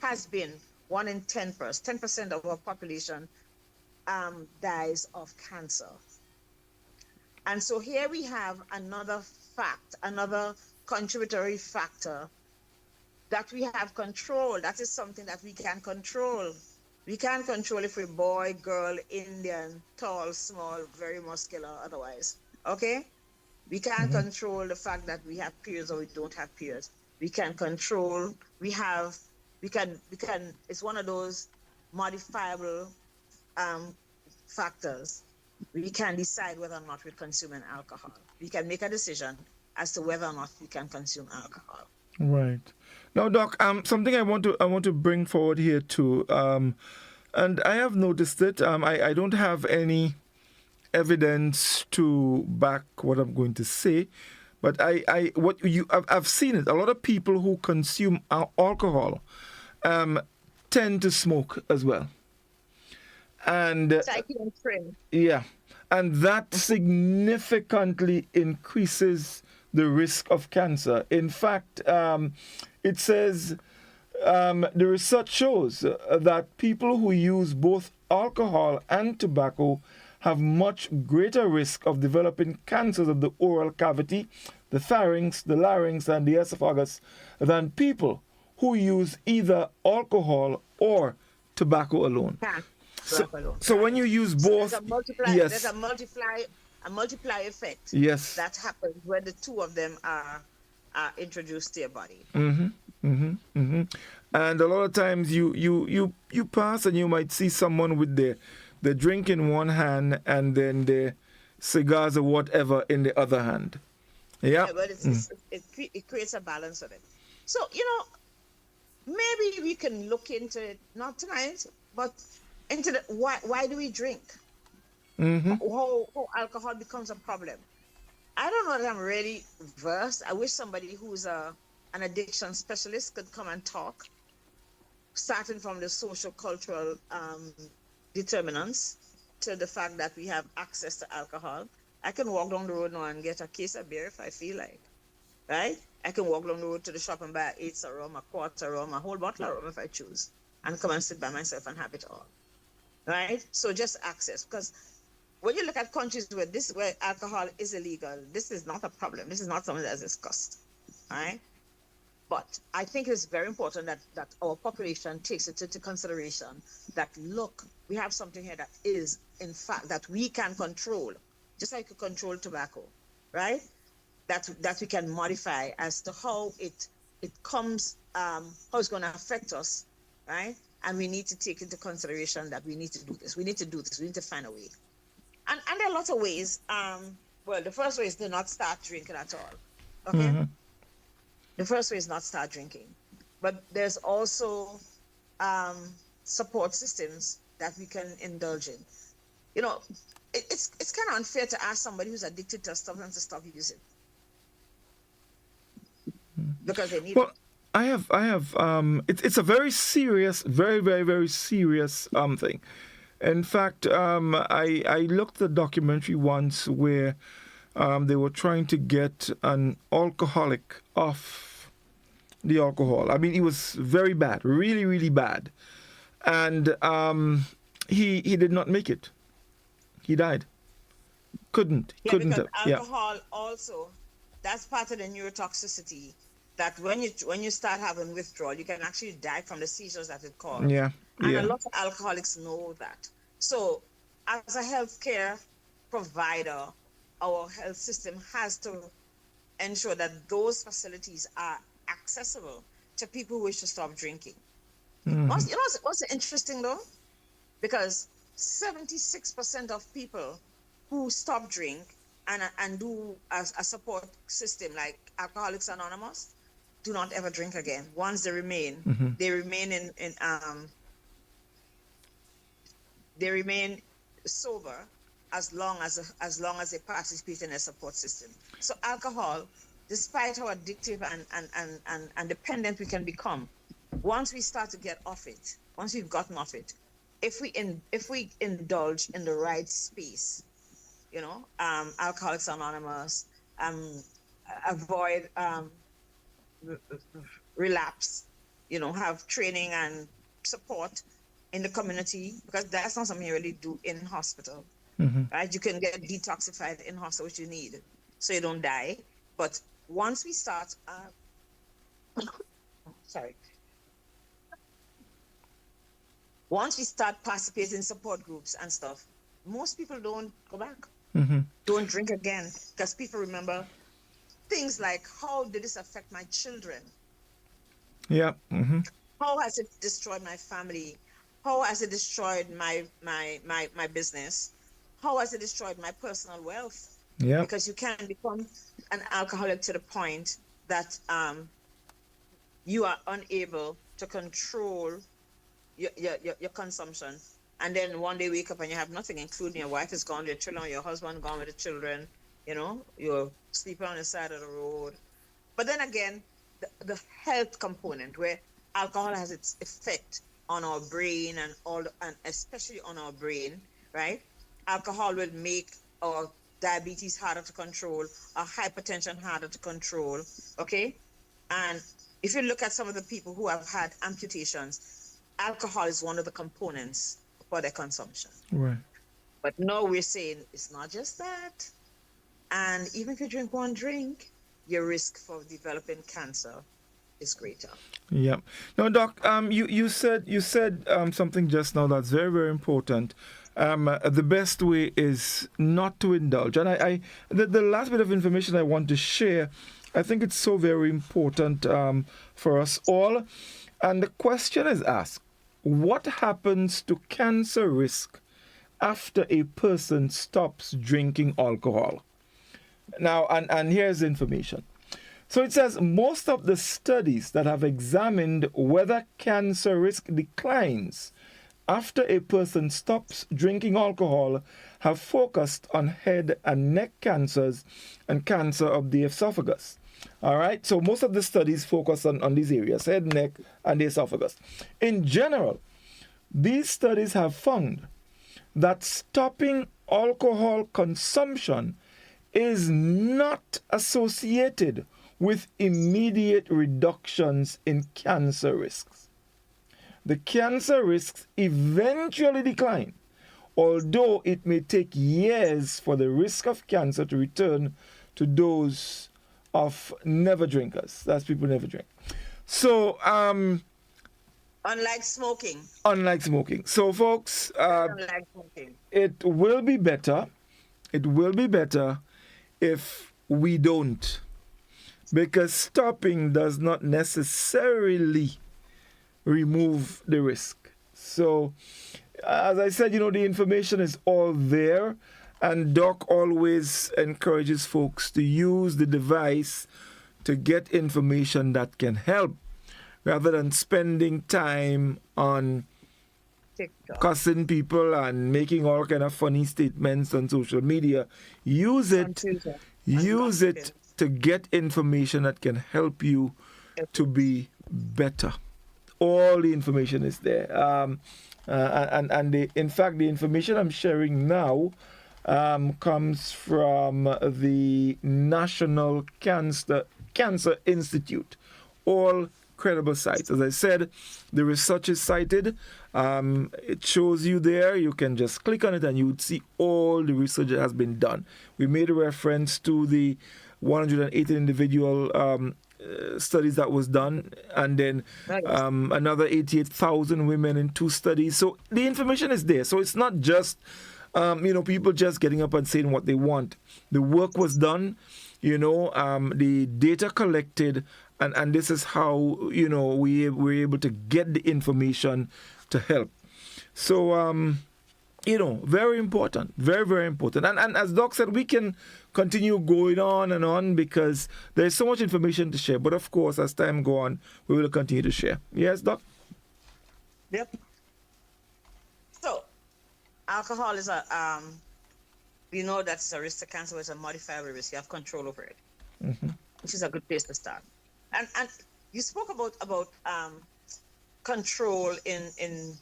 S2: has been 1 in 10% of our population dies of cancer. And so here we have another contributory factor that we have control. That is something that we can control. We can control if we're boy, girl, Indian, tall, small, very muscular, otherwise. Okay? We can control the fact that we have periods or we don't have periods. We can control, it's one of those modifiable factors. We can decide whether or not we're consuming alcohol. We can make a decision as to whether or not we can consume alcohol.
S1: Right. Now, Doc, something I want to bring forward here too, and I have noticed it. I don't have any evidence to back what I'm going to say, but I've seen it. A lot of people who consume alcohol tend to smoke as well, and yeah, and that significantly increases the risk of cancer. In fact, it says the research shows that people who use both alcohol and tobacco have much greater risk of developing cancers of the oral cavity, the pharynx, the larynx, and the esophagus than people who use either alcohol or tobacco alone. So when you use both,
S2: there's a multiply effect.
S1: Yes,
S2: that happens when the two of them are introduced to your body.
S1: And a lot of times you pass and you might see someone with the drink in one hand and then the cigars or whatever in the other hand. Yeah,
S2: but it creates a balance of it. So, maybe we can look into it, not tonight, but into the why do we drink? How alcohol becomes a problem. I don't know that I'm really versed. I wish somebody who's an addiction specialist could come and talk, starting from the social cultural determinants to the fact that we have access to alcohol. I can walk down the road now and get a case of beer if I feel like, right? I can walk down the road to the shop and buy an eighth of rum, a quart of rum, a whole bottle of rum if I choose, and come and sit by myself and have it all, right? So just access, because when you look at countries where alcohol is illegal, this is not a problem. This is not something that's discussed, right? But I think it's very important that our population takes it into consideration that, look, we have something here that is, in fact, that we can control, just like you control tobacco, right? That we can modify as to how it comes, how it's going to affect us, right? And we need to take into consideration that we need to do this. We need to do this. We need to find a way. And there are lots of ways. Well, the first way is to not start drinking at all. Okay? The first way is not start drinking. But there's also support systems that we can indulge in. It's kind of unfair to ask somebody who's addicted to a substance to stop using, because they need it.
S1: I have it's a very serious, very, very, very serious thing. In fact, I looked at a documentary once where they were trying to get an alcoholic off the alcohol. I mean, it was very bad, really, really bad. And he did not make it. He died. Couldn't
S2: because
S1: have.
S2: Alcohol also, that's part of the neurotoxicity, that when you start having withdrawal, you can actually die from the seizures that it causes.
S1: Yeah.
S2: And a lot of alcoholics know that. So as a healthcare provider, our health system has to ensure that those facilities are accessible to people who wish to stop drinking. What's interesting though? Because 76% of people who stop drink and do a support system like Alcoholics Anonymous do not ever drink again. Once they remain, they remain sober as long as they participate in a support system. So alcohol, despite how addictive and dependent we can become, once we start to get off it, once we've gotten off it, if we indulge in the right space, Alcoholics Anonymous, avoid relapse, have training and support in the community, because that's not something you really do in hospital, right? You can get detoxified in hospital, which you need, so you don't die. But once we start, once we start participating in support groups and stuff, most people don't go back, don't drink again, because people remember things like, how did this affect my children?
S1: Yeah.
S2: How has it destroyed my family? How has it destroyed my business? How has it destroyed my personal wealth?
S1: Yeah.
S2: Because you can become an alcoholic to the point that you are unable to control your consumption and then one day wake up and you have nothing, including your wife is gone, your children, your husband gone with the children, you're sleeping on the side of the road. But then again, the health component where alcohol has its effect on our brain and especially on our brain, right? Alcohol will make our diabetes harder to control, our hypertension harder to control, okay? And if you look at some of the people who have had amputations, alcohol is one of the components for their consumption.
S1: Right.
S2: But now we're saying it's not just that. And even if you drink one drink, your risk for developing cancer is greater.
S1: Yeah. Now, Doc, you said something just now that's very, very important. The best way is not to indulge. And the last bit of information I want to share, I think it's so very important for us all. And the question is asked, what happens to cancer risk after a person stops drinking alcohol? Now, and here's the information. So it says most of the studies that have examined whether cancer risk declines after a person stops drinking alcohol have focused on head and neck cancers and cancer of the esophagus. All right, so most of the studies focus on these areas, head, neck, and the esophagus. In general, these studies have found that stopping alcohol consumption is not associated with immediate reductions in cancer risks. The cancer risks eventually decline, although it may take years for the risk of cancer to return to those of never drinkers. That's people who never drink. So,
S2: unlike smoking.
S1: Unlike smoking. So, folks,
S2: Unlike smoking.
S1: It will be better. It will be better if we don't. Because stopping does not necessarily remove the risk. So, as I said, the information is all there. And Doc always encourages folks to use the device to get information that can help rather than spending time on
S2: TikTok.
S1: cussing people and making all kind of funny statements on social media. Use it to get information that can help you to be better. All the information is there. In fact, the information I'm sharing now comes from the National Cancer Institute. All credible sites. As I said, the research is cited. It shows you there. You can just click on it and you would see all the research that has been done. We made a reference to the 180 individual studies that was done, and then another 88,000 women in 2 studies. So the information is there. So it's not just people just getting up and saying what they want. The work was done, the data collected, and this is how we were able to get the information to help. So very important, very, very important. And as Doc said, we can continue going on and on because there's so much information to share. But of course, as time goes on, we will continue to share. Yes, Doc?
S2: Yep. So, alcohol is we know that's a risk to cancer. It's a modifiable risk. You have control over it, which is a good place to start. And you spoke about control in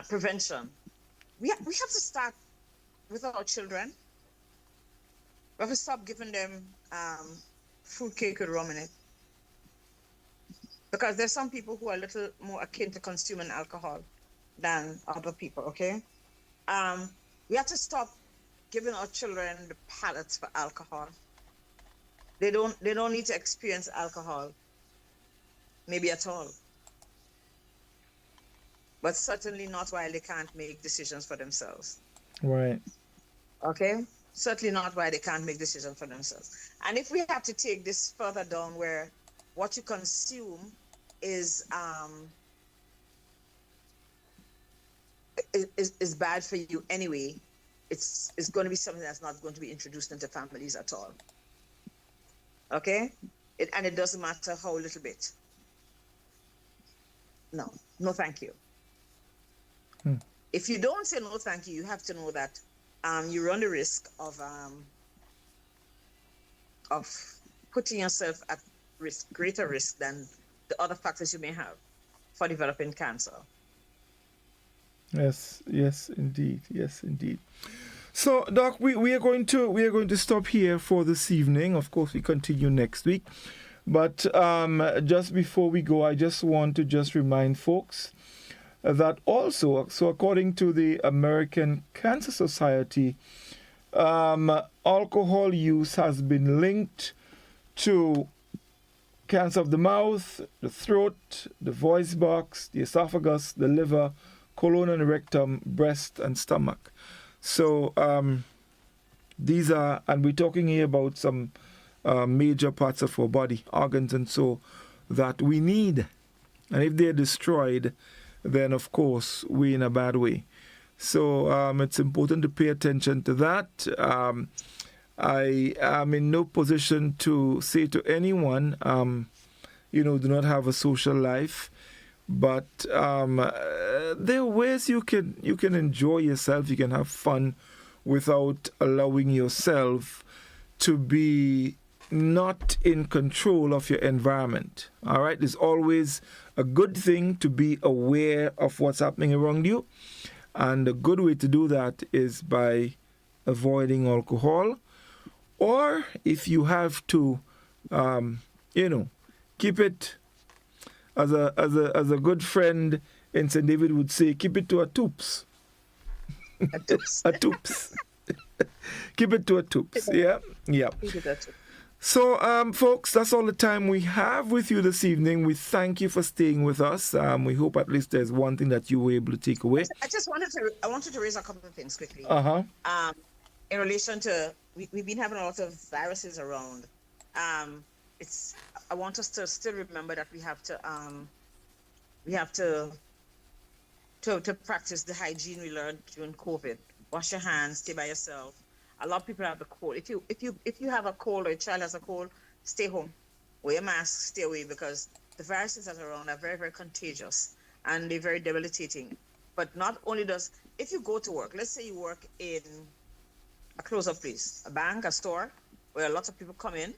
S2: prevention. We have to start with our children. We have to stop giving them fruit cake with rum in it. Because there's some people who are a little more akin to consuming alcohol than other people, okay? We have to stop giving our children the palates for alcohol. They don't need to experience alcohol, maybe at all. But certainly not while they can't make decisions for themselves.
S1: Right.
S2: Okay? Certainly not why they can't make decisions for themselves. And if we have to take this further down where what you consume is bad for you anyway, it's going to be something that's not going to be introduced into families at all. Okay? And it doesn't matter how little bit. No thank you. if you don't say no, thank you, you have to know that you run the risk of putting yourself at risk, greater risk than the other factors you may have for developing cancer.
S1: Yes, yes, indeed, yes, indeed. So, Doc, we are going to stop here for this evening. Of course, we continue next week. But just before we go, I just want to just remind folks that also, so according to the American Cancer Society, alcohol use has been linked to cancer of the mouth, the throat, the voice box, the esophagus, the liver, colon and rectum, breast and stomach. So these are, and we're talking here about some major parts of our body, organs and so that we need. And if they're destroyed, then of course we're in a bad way. So it's important to pay attention to that. I am in no position to say to anyone, do not have a social life. But there are ways you can enjoy yourself, you can have fun without allowing yourself to be not in control of your environment. All right, it's always a good thing to be aware of what's happening around you. And a good way to do that is by avoiding alcohol. Or if you have to, keep it, as a good friend in St. David would say, keep it to a toops.
S2: A toops.
S1: A toops. Keep it to a toops. Yeah. Yeah. So, folks, that's all the time we have with you this evening. We thank you for staying with us. We hope at least there's one thing that you were able to take away.
S2: I wanted to raise a couple of things quickly. In relation to, we've been having a lot of viruses around. I want us to still remember that we have to practice the hygiene we learned during COVID. Wash your hands, stay by yourself. A lot of people have the cold. If you have a cold or a child has a cold, stay home. Wear a mask, stay away, because the viruses that are around are very, very contagious and they're very debilitating. But not only if you go to work, let's say you work in a close-up place, a bank, a store, where lots of people come in,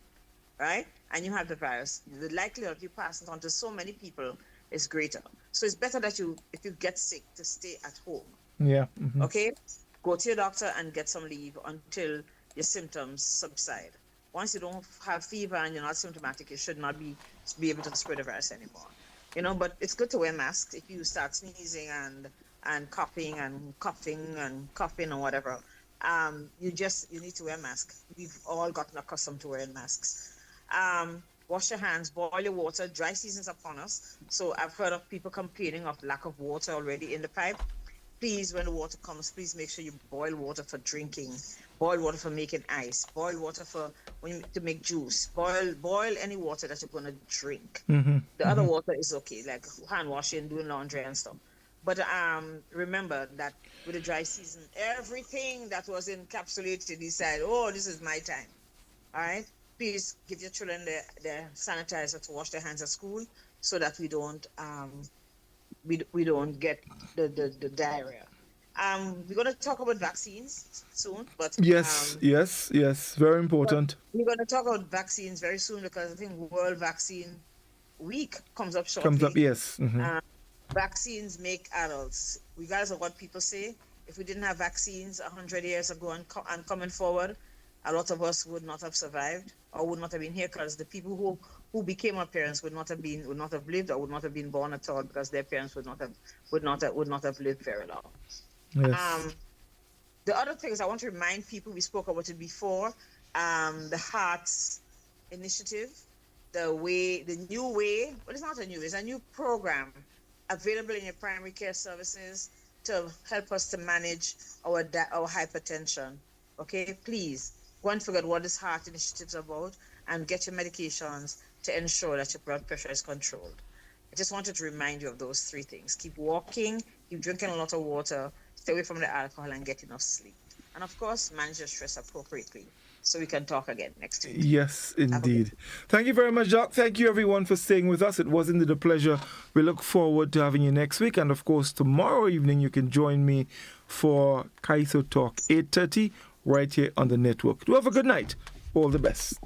S2: right? And you have the virus, the likelihood of you passing it on to so many people is greater. So it's better that if you get sick, to stay at home.
S1: Yeah. Mm-hmm.
S2: Okay? Go to your doctor and get some leave until your symptoms subside. Once you don't have fever and you're not symptomatic, you should not be able to spread the virus anymore. But it's good to wear masks if you start sneezing and coughing and coughing or whatever. You need to wear a mask. We've all gotten accustomed to wearing masks. Wash your hands, boil your water. Dry season's upon us. So I've heard of people complaining of lack of water already in the pipe. Please, when the water comes, please make sure you boil water for drinking, boil water for making ice, boil water to make juice, boil any water that you're going to drink.
S1: Mm-hmm.
S2: The other water is okay, like hand washing, doing laundry and stuff. But remember that with the dry season, everything that was encapsulated inside, this is my time. All right? Please give your children the sanitizer to wash their hands at school so that we don't get the diarrhea. We're going to talk about vaccines soon, but
S1: yes, very important.
S2: We're going to talk about vaccines very soon because I think World Vaccine Week comes up shortly.
S1: Yes. Mm-hmm.
S2: Vaccines make adults. Regardless of what people say, if we didn't have vaccines 100 years ago and coming forward, a lot of us would not have survived or would not have been here, because the people who became our parents would not have lived or would not have been born at all, because their parents would not have lived very long.
S1: Yes.
S2: The other things I want to remind people, we spoke about it before, the Hearts Initiative, it's a new program available in your primary care services to help us to manage our hypertension. Okay, please go and figure out what this Heart Initiative is about and get your medications to ensure that your blood pressure is controlled. I just wanted to remind you of those three things. Keep walking, keep drinking a lot of water, stay away from the alcohol, and get enough sleep. And of course, manage your stress appropriately so we can talk again next week.
S1: Yes, indeed. Thank you very much, Doc. Thank you, everyone, for staying with us. It was indeed a pleasure. We look forward to having you next week. And, of course, tomorrow evening you can join me for Kaiso Talk, 8:30, right here on the network. Do have a good night. All the best.